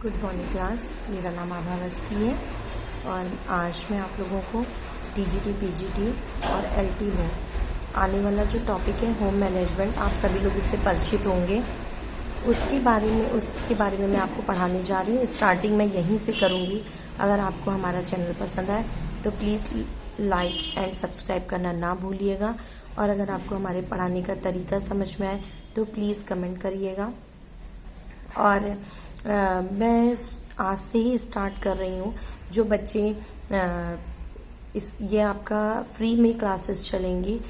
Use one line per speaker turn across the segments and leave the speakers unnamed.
Good morning class. मेरा नाम आभा अवस्थी है और आज मैं आप लोगों को टीजीटी, पीजीटी और एलटी में आने वाला जो टॉपिक है होम मैनेजमेंट, आप सभी लोग इससे परिचित होंगे। उसके बारे में मैं आपको पढ़ाने जा रही हूँ। स्टार्टिंग मैं यहीं से करूँगी। अगर आपको हमारा चैनल पसंद आए तो प्लीज़ लाइक एंड सब्सक्राइब करना ना भूलिएगा, और अगर आपको हमारे पढ़ाने का तरीका समझ में आए तो प्लीज़ कमेंट करिएगा। और मैं आज से ही स्टार्ट कर रही हूँ। जो बच्चे ये आपका फ्री में क्लासेस चलेंगी,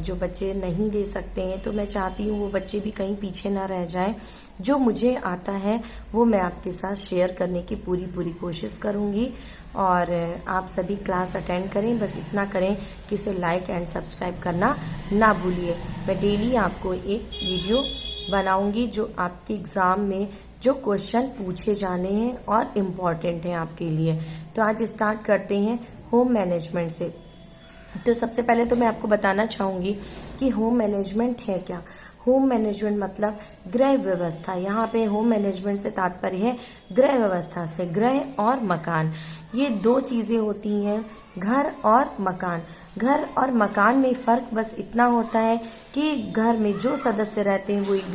जो बच्चे नहीं दे सकते हैं, तो मैं चाहती हूँ वो बच्चे भी कहीं पीछे ना रह जाएं। जो मुझे आता है वो मैं आपके साथ शेयर करने की पूरी कोशिश करूँगी, और आप सभी क्लास अटेंड करें। बस इतना करें कि इसे लाइक एंड सब्सक्राइब करना ना भूलिए। मैं डेली आपको एक वीडियो बनाऊंगी जो आपके एग्ज़ाम में जो क्वेश्चन पूछे जाने हैं और इम्पॉर्टेंट हैं आपके लिए। तो आज स्टार्ट करते हैं होम मैनेजमेंट से। तो सबसे पहले तो मैं आपको बताना चाहूँगी कि होम मैनेजमेंट है क्या। होम मैनेजमेंट मतलब गृह व्यवस्था। यहाँ पे होम मैनेजमेंट से तात्पर्य है गृह व्यवस्था से। गृह और मकान, ये दो चीजें होती हैं, घर और मकान। घर और मकान में फर्क बस इतना होता है कि घर में जो सदस्य रहते हैं वो एक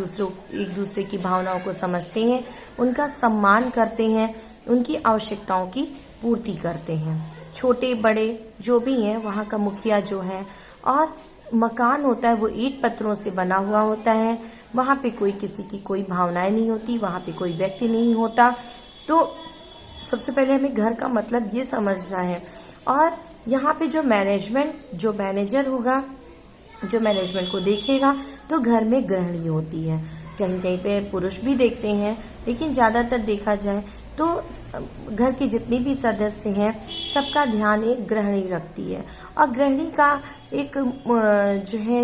दूसरे की भावनाओं को समझते हैं, उनका सम्मान करते हैं, उनकी आवश्यकताओं की पूर्ति करते हैं। छोटे बड़े जो भी हैं, वहाँ का मुखिया जो है, और मकान होता है वो ईंट पत्थरों से बना हुआ होता है। वहाँ पे कोई किसी की कोई भावनाएं नहीं होती, वहाँ पे कोई व्यक्ति नहीं होता। तो सबसे पहले हमें घर का मतलब ये समझना है। और यहाँ पे जो मैनेजर होगा, जो मैनेजमेंट को देखेगा, तो घर में गृहिणी होती है। कहीं कहीं पे पुरुष भी देखते हैं, लेकिन ज़्यादातर देखा जाए तो घर के जितने भी सदस्य हैं सबका ध्यान एक गृहिणी रखती है। और गृहिणी का एक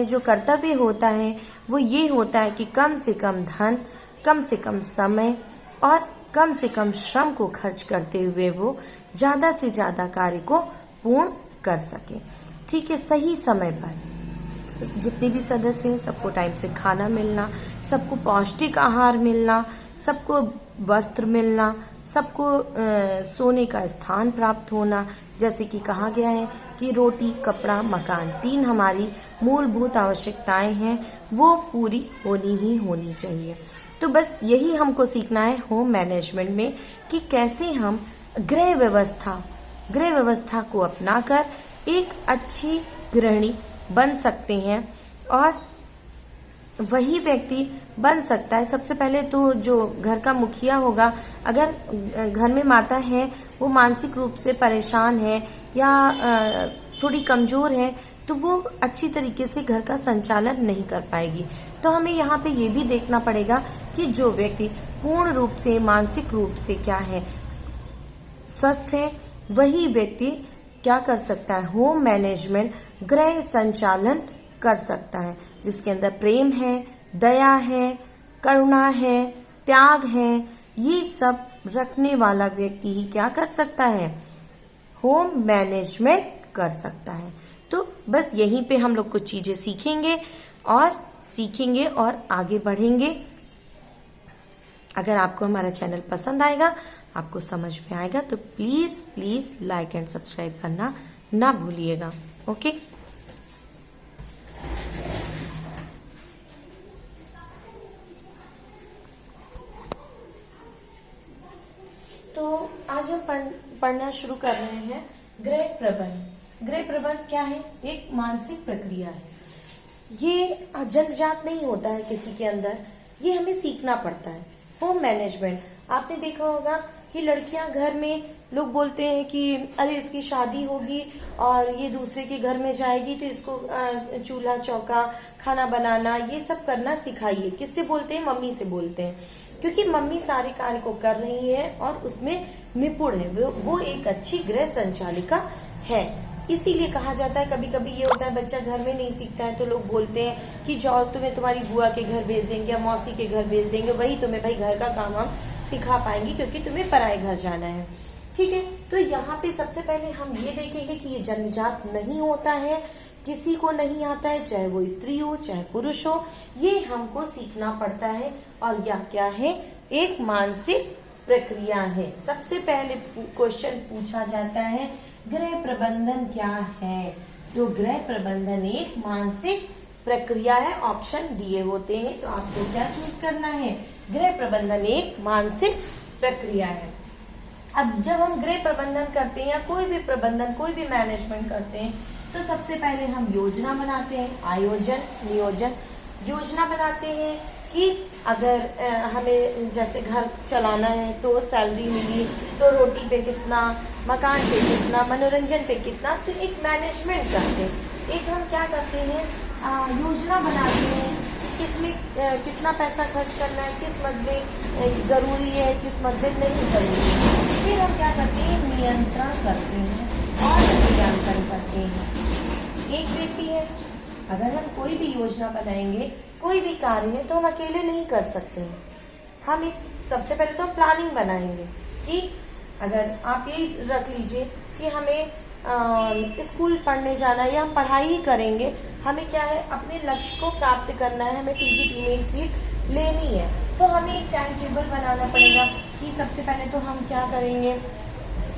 जो कर्तव्य होता है वो ये होता है कि कम से कम धन, कम से कम समय और कम से कम श्रम को खर्च करते हुए वो ज़्यादा से ज़्यादा कार्य को पूर्ण कर सके। ठीक है, सही समय पर जितने भी सदस्य हैं सबको टाइम से खाना मिलना, सबको पौष्टिक आहार मिलना, सबको वस्त्र मिलना, सबको सोने का स्थान प्राप्त होना। जैसे कि कहा गया है कि रोटी, कपड़ा, मकान, 3 हमारी मूलभूत आवश्यकताएं हैं, वो पूरी होनी ही होनी चाहिए। तो बस यही हमको सीखना है होम मैनेजमेंट में कि कैसे हम गृह व्यवस्था को अपनाकर एक अच्छी गृहिणी बन सकते हैं। और वही व्यक्ति बन सकता है। सबसे पहले तो जो घर का मुखिया होगा, अगर घर में माता है वो मानसिक रूप से परेशान है या थोड़ी कमजोर है, तो वो अच्छी तरीके से घर का संचालन नहीं कर पाएगी। तो हमें यहाँ पे ये भी देखना पड़ेगा कि जो व्यक्ति पूर्ण रूप से मानसिक रूप से क्या है, स्वस्थ है, वही व्यक्ति क्या कर सकता है, होम मैनेजमेंट, गृह संचालन कर सकता है, जिसके अंदर प्रेम है, दया है, करुणा है, त्याग है। ये सब रखने वाला व्यक्ति ही क्या कर सकता है, होम मैनेजमेंट कर सकता है। तो बस यहीं पे हम लोग कुछ चीजें सीखेंगे और आगे बढ़ेंगे। अगर आपको हमारा चैनल पसंद आएगा, आपको समझ में आएगा, तो प्लीज लाइक एंड सब्सक्राइब करना ना भूलिएगा। ओके। तो आज हम पढ़ना शुरू कर रहे हैं गृह प्रबंध। गृह प्रबंध क्या है? एक मानसिक प्रक्रिया है। ये जन्मजात नहीं होता है किसी के अंदर, ये हमें सीखना पड़ता है। होम मैनेजमेंट आपने देखा होगा कि लड़कियां घर में, लोग बोलते हैं कि अरे इसकी शादी होगी और ये दूसरे के घर में जाएगी तो इसको चूल्हा चौका, खाना बनाना, ये सब करना सिखाइए। किससे बोलते हैं? मम्मी से बोलते हैं, क्योंकि मम्मी सारे कार्य को कर रही है और उसमें निपुण है, वो एक अच्छी गृह संचालिका है। इसीलिए कहा जाता है, कभी कभी ये होता है बच्चा घर में नहीं सीखता है तो लोग बोलते हैं कि जाओ तुम्हें तुम्हारी बुआ के घर भेज देंगे या मौसी के घर भेज देंगे, वही तुम्हें भाई घर का काम हम सिखा पाएंगे क्योंकि तुम्हें पराए घर जाना है। ठीक है, तो यहाँ पे सबसे पहले हम ये देखेंगे कि ये जन्मजात नहीं होता है, किसी को नहीं आता है, चाहे वो स्त्री हो चाहे पुरुष हो, ये हमको सीखना पड़ता है। और यह क्या है? एक मानसिक प्रक्रिया है। सबसे पहले क्वेश्चन पूछा जाता है गृह प्रबंधन क्या है, तो गृह प्रबंधन एक मानसिक प्रक्रिया है। ऑप्शन दिए होते हैं, तो आपको क्या चूज करना है, गृह प्रबंधन एक मानसिक प्रक्रिया है। अब जब हम गृह प्रबंधन करते हैं या कोई भी प्रबंधन, कोई भी मैनेजमेंट करते हैं, तो सबसे पहले हम योजना बनाते हैं, आयोजन, नियोजन। योजना बनाते हैं कि अगर हमें जैसे घर चलाना है तो सैलरी मिली तो रोटी पे कितना, मकान पे कितना, मनोरंजन पे कितना, तो एक मैनेजमेंट करते हैं। एक हम क्या करते हैं, योजना बनाते हैं किसमें कितना पैसा खर्च करना है, किस मद में जरूरी है, किस मद में नहीं जरूरी है। फिर हम क्या करते हैं, नियंत्रण करते हैं और मूल्यांकन करते हैं। एक व्यक्ति है, अगर हम कोई भी योजना बनाएंगे, कोई भी कार्य है, तो हम अकेले नहीं कर सकते हैं। हम एक सबसे पहले तो प्लानिंग बनाएंगे कि अगर आप यही रख लीजिए कि हमें स्कूल पढ़ने जाना है या हम पढ़ाई ही करेंगे, हमें क्या है, अपने लक्ष्य को प्राप्त करना है, हमें टीजीटी में एक सीट लेनी है, तो हमें एक टाइम टेबल बनाना पड़ेगा कि सबसे पहले तो हम क्या करेंगे,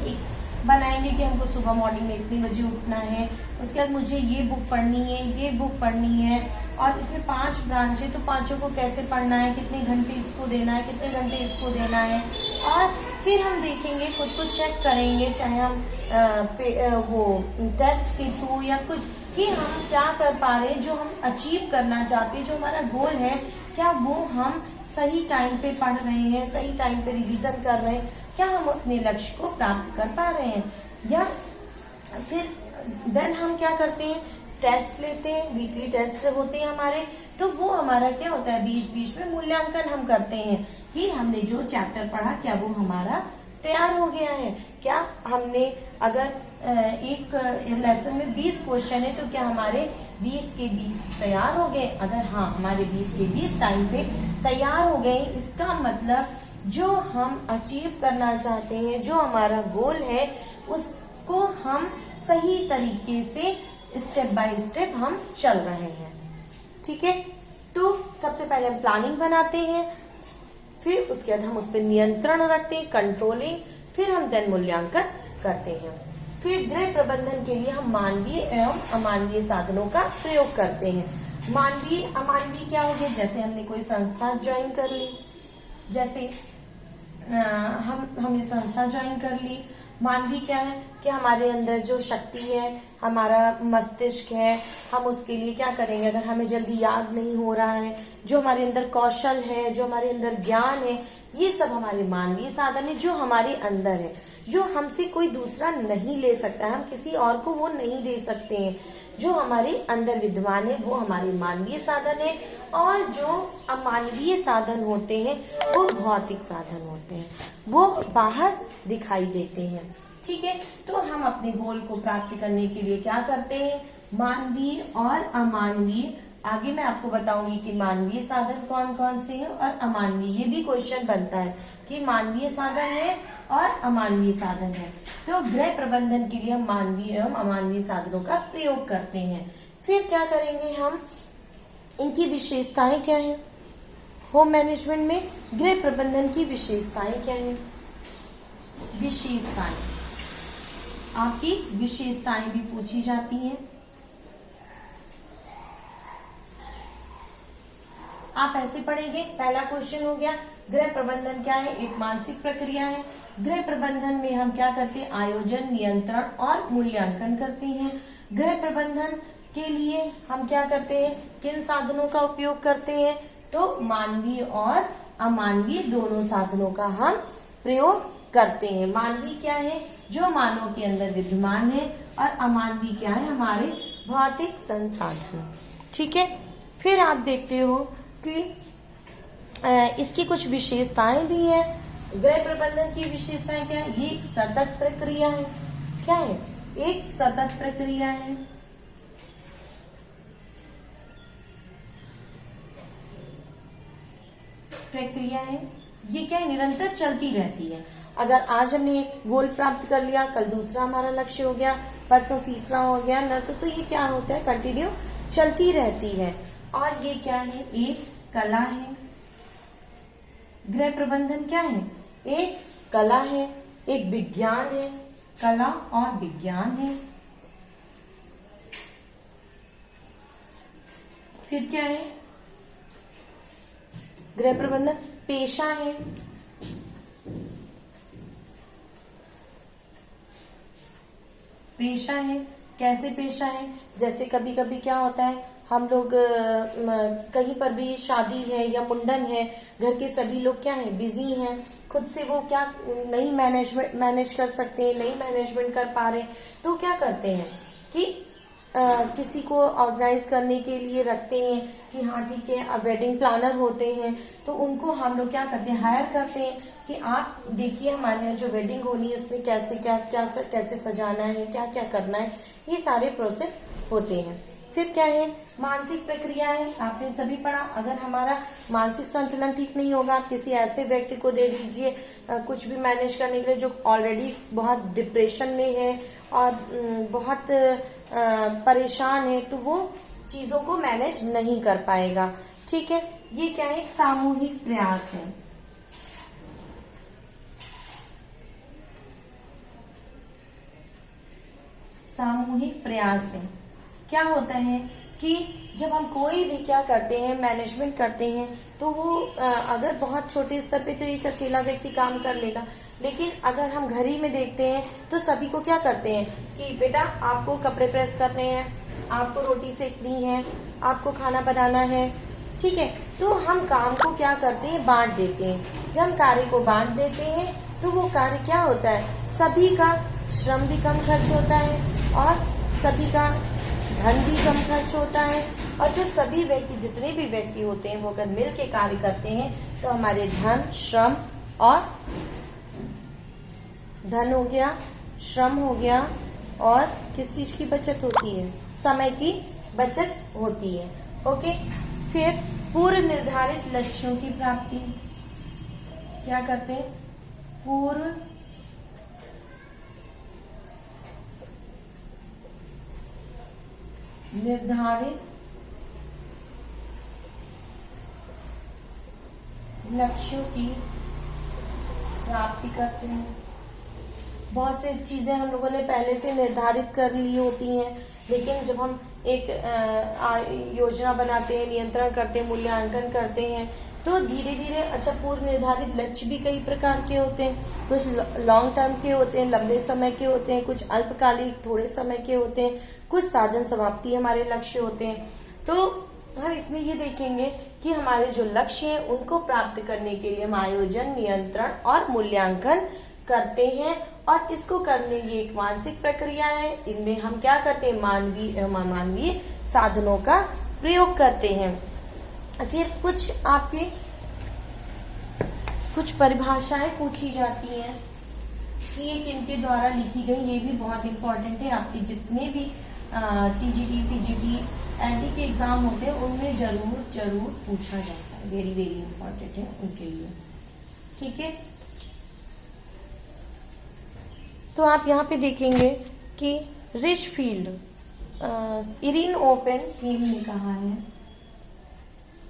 एक बनाएंगे कि हमको सुबह मॉर्निंग में इतनी बजे उठना है, उसके बाद मुझे ये बुक पढ़नी है, ये बुक पढ़नी है, और इसमें 5 ब्रांच है तो पांचों को कैसे पढ़ना है, कितने घंटे इसको देना है, कितने घंटे इसको देना है। और फिर हम देखेंगे, खुद को चेक करेंगे, चाहे हम वो टेस्ट के थ्रू या कुछ, कि हम क्या कर पा रहे हैं, जो हम अचीव करना चाहते हैं, जो हमारा गोल है, क्या वो हम सही टाइम पे पढ़ रहे हैं, सही टाइम पे रिवीजन कर रहे हैं, क्या हम अपने लक्ष्य को प्राप्त कर पा रहे हैं। या फिर देन हम क्या करते हैं, टेस्ट लेते हैं, वीकली टेस्ट होते हैं हमारे, तो वो हमारा क्या होता है, बीच बीच में मूल्यांकन हम करते हैं कि हमने जो चैप्टर पढ़ा क्या वो हमारा तैयार हो गया है, क्या हमने अगर एक लेसन में 20 क्वेश्चन है तो क्या हमारे 20 के 20 तैयार हो गए। अगर हाँ हमारे 20 के 20 टाइम पे तैयार हो गए, इसका मतलब जो हम अचीव करना चाहते हैं, जो हमारा गोल है, उसको हम सही तरीके से स्टेप बाय स्टेप हम चल रहे हैं। ठीक है, तो सबसे पहले हम प्लानिंग बनाते हैं, फिर उसके बाद हम उस पर नियंत्रण रखते हैं, कंट्रोलिंग, फिर हम देन मूल्यांकन करते हैं। फिर गृह प्रबंधन के लिए हम मानवीय एवं अमानवीय साधनों का प्रयोग करते हैं। मानवीय अमानवीय क्या हो गया, जैसे हमने कोई संस्था ज्वाइन कर ली, जैसे हमने संस्था ज्वाइन कर ली। मानवीय क्या है कि हमारे अंदर जो शक्ति है, हमारा मस्तिष्क है, हम उसके लिए क्या करेंगे, अगर हमें जल्दी याद नहीं हो रहा है, जो हमारे अंदर कौशल है, जो हमारे अंदर ज्ञान है, ये सब हमारे मानवीय साधन है, जो हमारे अंदर है, जो हमसे कोई दूसरा नहीं ले सकता है, हम किसी और को वो नहीं दे सकते हैं। जो हमारे अंदर विद्यमान है वो हमारे मानवीय साधन है, और जो अमानवीय साधन होते हैं वो भौतिक साधन होते हैं, वो बाहर दिखाई देते हैं। ठीक है, तो हम अपने गोल को प्राप्त करने के लिए क्या करते हैं, मानवीय और अमानवीय, आगे मैं आपको बताऊंगी कि मानवीय साधन कौन कौन से हैं और अमानवीय, ये भी क्वेश्चन बनता है कि मानवीय साधन है और अमानवीय साधन है। तो गृह प्रबंधन के लिए हम मानवीय एवं अमानवीय साधनों का प्रयोग करते हैं। फिर क्या करेंगे हम, इनकी विशेषताएं क्या है, होम मैनेजमेंट में गृह प्रबंधन की विशेषताएं क्या है। विशेषताएं, आपकी विशेषताएं भी पूछी जाती हैं। आप ऐसे पढ़ेंगे, पहला क्वेश्चन हो गया गृह प्रबंधन क्या है, एक मानसिक प्रक्रिया है। गृह प्रबंधन में हम क्या करते हैं, आयोजन, नियंत्रण और मूल्यांकन करते हैं। गृह प्रबंधन के लिए हम क्या करते हैं, किन साधनों का उपयोग करते हैं, तो मानवीय और अमानवीय दोनों साधनों का हम प्रयोग करते हैं। मानवीय क्या है, जो मानव के अंदर विद्यमान है, और अमानवीय क्या है, हमारे भौतिक संसाधन। ठीक है, फिर आप देखते हो कि इसकी कुछ विशेषताएं भी है। गृह प्रबंधन की विशेषताएं क्या है, ये एक सतत प्रक्रिया है। क्या है, एक सतत प्रक्रिया है। प्रक्रिया है, ये क्या है, निरंतर चलती रहती है। अगर आज हमने एक गोल प्राप्त कर लिया, कल दूसरा हमारा लक्ष्य हो गया, परसों तीसरा हो गया, नरसों, तो ये क्या होता है, कंटिन्यू चलती रहती है। और ये क्या है, एक कला है। गृह प्रबंधन क्या है, एक कला है, एक विज्ञान है, कला और विज्ञान है। फिर क्या है? गृह प्रबंधन पेशा है, पेशा है। कैसे पेशा है? जैसे कभी कभी क्या होता है, हम लोग कहीं पर भी शादी है या मुंडन है, घर के सभी लोग क्या है, बिजी हैं, खुद से वो क्या नहीं मैनेज कर सकते, नहीं मैनेजमेंट कर पा रहे, तो क्या करते हैं कि किसी को ऑर्गेनाइज करने के लिए रखते हैं कि हाँ ठीक है, वेडिंग प्लानर होते हैं, तो उनको हम लोग क्या करते हैं, हायर करते हैं कि आप देखिए हमारे यहाँ जो वेडिंग होनी है उसमें कैसे कैसे सजाना है, क्या क्या करना है, ये सारे प्रोसेस होते हैं। फिर क्या है? मानसिक प्रक्रिया है। आपने सभी पढ़ा, अगर हमारा मानसिक संतुलन ठीक नहीं होगा, आप किसी ऐसे व्यक्ति को दे दीजिए कुछ भी मैनेज करने के लिए जो ऑलरेडी बहुत डिप्रेशन में है और बहुत परेशान है, तो वो चीजों को मैनेज नहीं कर पाएगा। ठीक है, ये क्या है? एक सामूहिक प्रयास है। सामूहिक प्रयास है। क्या होता है कि जब हम कोई भी क्या करते हैं, मैनेजमेंट करते हैं, तो वो अगर बहुत छोटे स्तर पे तो एक अकेला व्यक्ति काम कर लेगा, लेकिन अगर हम घर ही में देखते हैं तो सभी को क्या करते हैं कि बेटा आपको कपड़े प्रेस करने हैं, आपको रोटी सेकनी है, आपको खाना बनाना है। ठीक है, तो हम काम को क्या करते हैं, बांट देते हैं। जब हम कार्य को बांट देते हैं तो वो कार्य क्या होता है, सभी का श्रम भी कम खर्च होता है और सभी का धन भी कम खर्च होता है। और जब सभी व्यक्ति, जितने भी व्यक्ति होते हैं, वो अगर मिल के कार्य करते हैं तो हमारे धन, श्रम और धन हो गया, श्रम हो गया, और किस चीज की बचत होती है, समय की बचत होती है। ओके, फिर पूर्व निर्धारित लक्ष्यों की प्राप्ति। क्या करते हैं? पूर्व निर्धारित लक्ष्यों की प्राप्ति करते हैं। बहुत से चीजें हम लोगों ने पहले से निर्धारित कर ली होती हैं, लेकिन जब हम एक योजना बनाते हैं, नियंत्रण करते हैं, मूल्यांकन करते हैं, तो धीरे धीरे अच्छा, पूर्व निर्धारित लक्ष्य भी कई प्रकार के होते हैं। कुछ लॉन्ग टर्म के होते हैं, लंबे समय के होते हैं, कुछ अल्पकालिक थोड़े समय के होते हैं, कुछ साधन समाप्ति हमारे लक्ष्य होते हैं। तो हम इसमें ये देखेंगे कि हमारे जो लक्ष्य हैं उनको प्राप्त करने के लिए हम आयोजन, नियंत्रण और मूल्यांकन करते हैं, और इसको करने की एक मानसिक प्रक्रिया है। इनमें हम क्या करते हैं, मानवीय साधनों का प्रयोग करते हैं। फिर कुछ आपके कुछ परिभाषाएं पूछी जाती हैं कि ये किनके द्वारा लिखी गई, ये भी बहुत इंपॉर्टेंट है। आपके जितने भी टीजीटी, पीजीटी, एनटी के एग्जाम होते हैं उनमें जरूर पूछा जाता है, वेरी वेरी इंपॉर्टेंट है उनके लिए। ठीक है, तो आप यहाँ पे देखेंगे कि रिचफील्ड, इरिन ओपन हीम ने कहा है,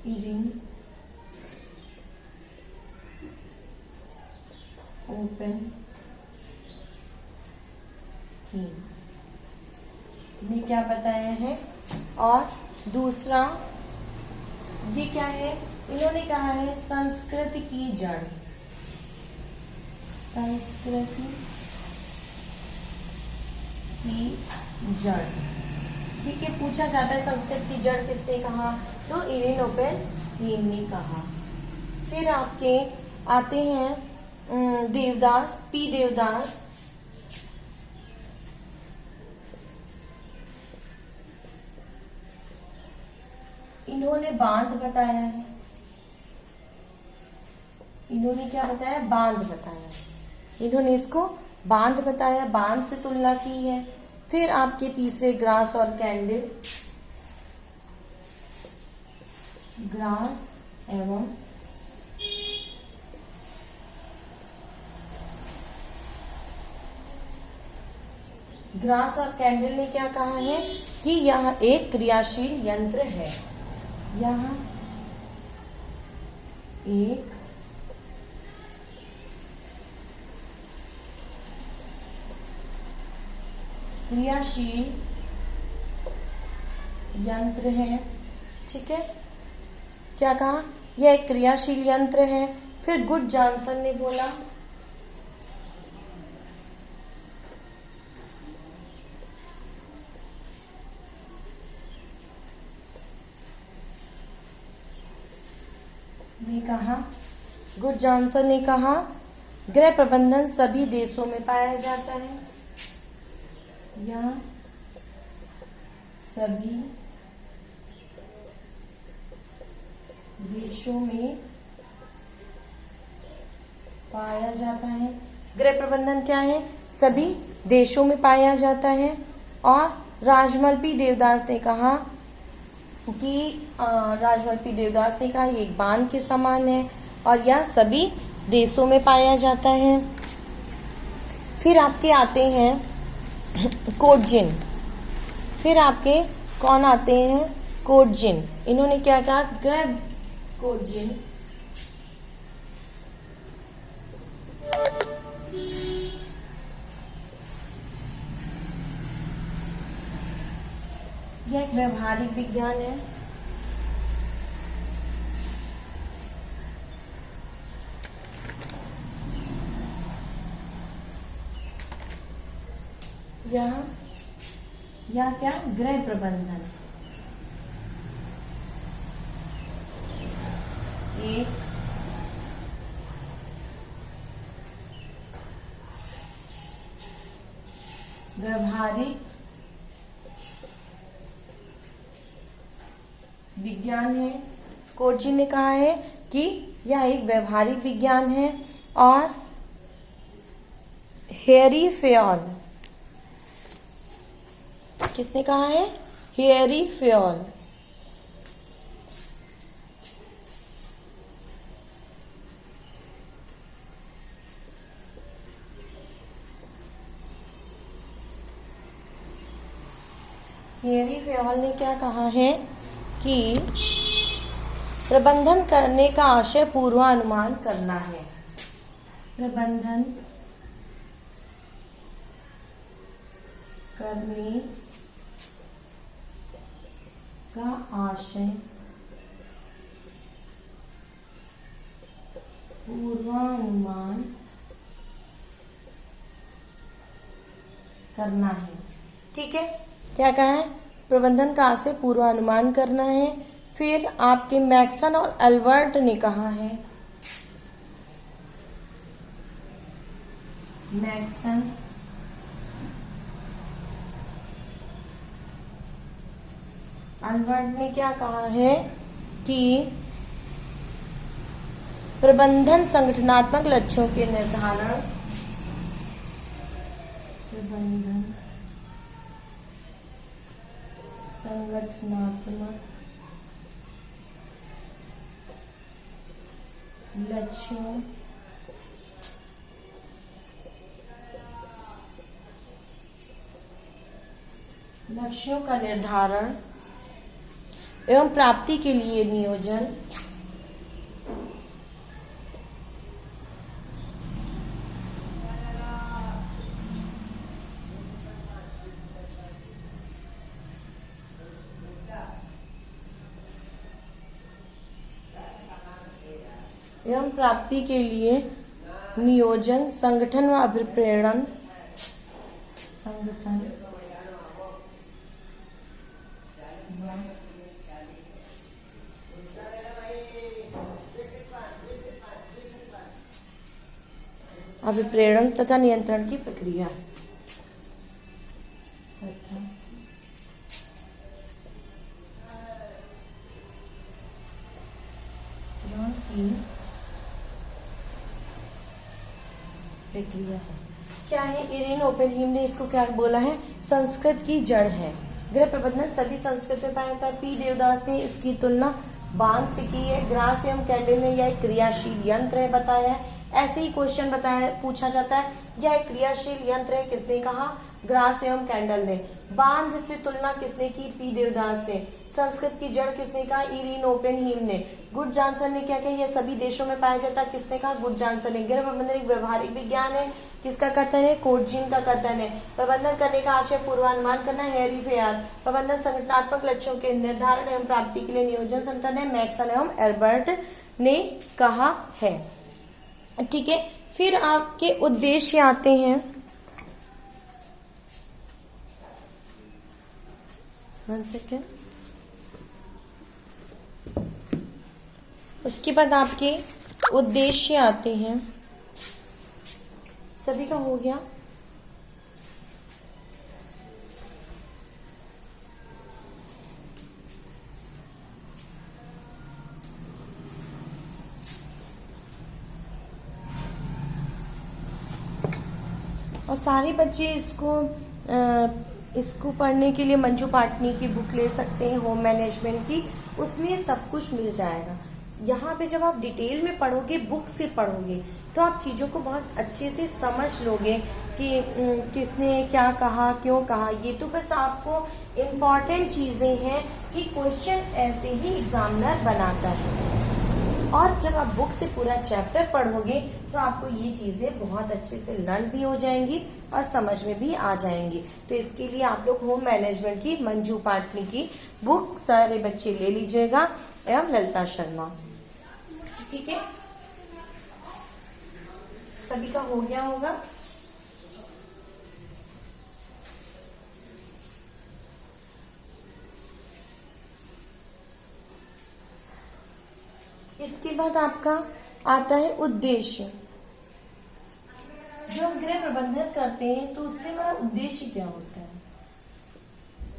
इरिन ओपन हीम ने क्या बताया है, और दूसरा ये क्या है, इन्होंने कहा है संस्कृति की जड़, संस्कृति की जड़। ठीक है, पूछा जाता है संस्कृत की जड़ किसने कहा, तो इरिन ओपन हीम ने कहा। फिर आपके आते हैं देवदास, पी देवदास, इन्होंने बांध बताया है, इन्होंने क्या बताया, बांध बताया, इन्होंने इसको बांध बताया, बांध से तुलना की है। फिर आपके तीसरे ग्रास और कैंडल, ग्रास एवं ग्रास और कैंडल ने क्या कहा है कि यह एक क्रियाशील यंत्र है, यह एक क्रियाशील यंत्र है। ठीक है, क्या कहा, यह एक क्रियाशील यंत्र है। फिर गुड जॉनसन ने बोला गुड जॉनसन ने कहा गृह प्रबंधन सभी देशों में पाया जाता है या सभी देशों में पाया जाता है। गृह प्रबंधन क्या है, सभी देशों में पाया जाता है। और राजमल पी देवदास ने कहा ये एक बांध के समान है और यह सभी देशों में पाया जाता है। फिर आपके आते हैं कोटजिन। फिर आपके कौन आते हैं, कोटजिन। इन्होंने क्या कहा, ग्रेग कोटजिन यह एक व्यवहारिक विज्ञान है। यह क्या, गृह प्रबंधन एक व्यवहारिक विज्ञान है। कोटजिन ने कहा है कि यह एक व्यवहारिक विज्ञान है। और हेरी फेयल, किसने कहा है, हेरी फेयल। हेरी फेयल ने क्या कहा है कि प्रबंधन करने का आशय पूर्वानुमान करना है। प्रबंधन करने का आशय पूर्वानुमान करना है। ठीक है, क्या कहा है, प्रबंधन का आशय पूर्वानुमान करना है। फिर आपके मैक्सन और एल्बर्ट ने कहा है, मैक्सन एल्बर्ट ने क्या कहा है कि प्रबंधन संगठनात्मक लक्ष्यों के निर्धारण, प्रबंधन संगठनात्मक लक्ष्यों का निर्धारण एवं प्राप्ति के लिए नियोजन, एवं प्राप्ति के लिए नियोजन, संगठन व अभिप्रेरण, संगठन अभिप्रेरण तथा नियंत्रण की प्रक्रिया प्रक्रिया है। क्या है, इरेन ओपेनहीम ने इसको क्या बोला है, संस्कृत की जड़ है। गृह प्रबंधन सभी संस्कृत में पाया जाता है। पी देवदास ने इसकी तुलना बांध से की है। ग्रास एवं कैंडल ने यह क्रियाशील यंत्र है बताया है। ऐसे ही क्वेश्चन पूछा जाता है, यह एक क्रियाशील यंत्र है, किसने कहा, ग्रास एवं कैंडल ने। बांध से तुलना किसने की, पी देवदास ने। संस्कृत की जड़ किसने कहा, इरीन ओपेनहीम ने। गुड जॉनसन ने क्या किया, ये सभी देशों में पाया जाता है, किसने कहा, गुड जॉनसन ने। गृह प्रबंधन एक व्यवहारिक विज्ञान है, किसका कथन है, कोटजिन का कथन है। प्रबंधन करने का आशय पूर्वानुमान करना, हैरी फेयर। प्रबंधन संगठनात्मक लक्ष्यों के निर्धारण एवं प्राप्ति के लिए नियोजन संगठन है, मैक्सन एवं एल्बर्ट ने कहा है। ठीक है, फिर आपके उद्देश्य आते हैं। One second. उसके बाद आपके उद्देश्य आते हैं। सभी का हो गया। और सारे बच्चे इसको पढ़ने के लिए मंजू पाटनी की बुक ले सकते हैं, होम मैनेजमेंट की, उसमें सब कुछ मिल जाएगा। यहाँ पे जब आप डिटेल में पढ़ोगे, बुक से पढ़ोगे, तो आप चीज़ों को बहुत अच्छे से समझ लोगे कि किसने क्या कहा, क्यों कहा। ये तो बस आपको इम्पॉर्टेंट चीज़ें हैं कि क्वेश्चन ऐसे ही एग्जामिनर बनाता है। और जब आप बुक से पूरा चैप्टर पढ़ोगे तो आपको ये चीज़ें बहुत अच्छे से लर्न भी हो जाएंगी और समझ में भी आ जाएंगी। तो इसके लिए आप लोग होम मैनेजमेंट की मंजू पाटनी की बुक सारे बच्चे ले लीजिएगा, एवं ललिता शर्मा। ठीक है, सभी का हो गया होगा। इसके बाद आपका आता है उद्देश्य। जब हम गृह प्रबंधन करते हैं तो उससे हमारा उद्देश्य क्या होता है?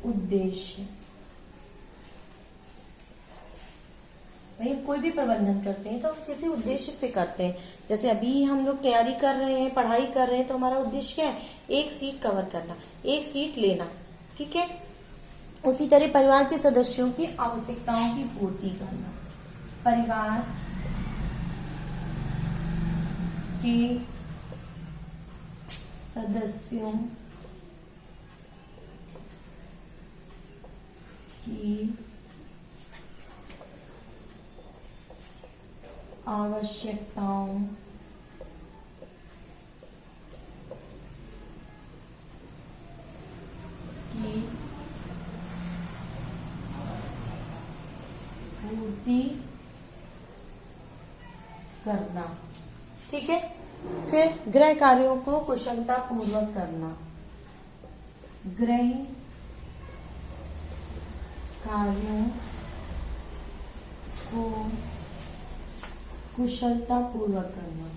उद्देश्य भाई, कोई भी प्रबंधन करते हैं तो हम किसी उद्देश्य से करते हैं। जैसे अभी हम लोग तैयारी कर रहे हैं, पढ़ाई कर रहे हैं, तो हमारा उद्देश्य क्या है? एक सीट कवर करना, एक सीट लेना। ठीक है, उसी तरह परिवार के सदस्यों की आवश्यकताओं की पूर्ति करना। परिवार के सदस्यों की आवश्यकताओं की पूर्ति करना। ठीक है, फिर गृह कार्यों को कुशलता पूर्वक करना। गृह कार्यों को कुशलता पूर्वक करना।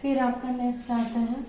फिर आपका नेक्स्ट आता है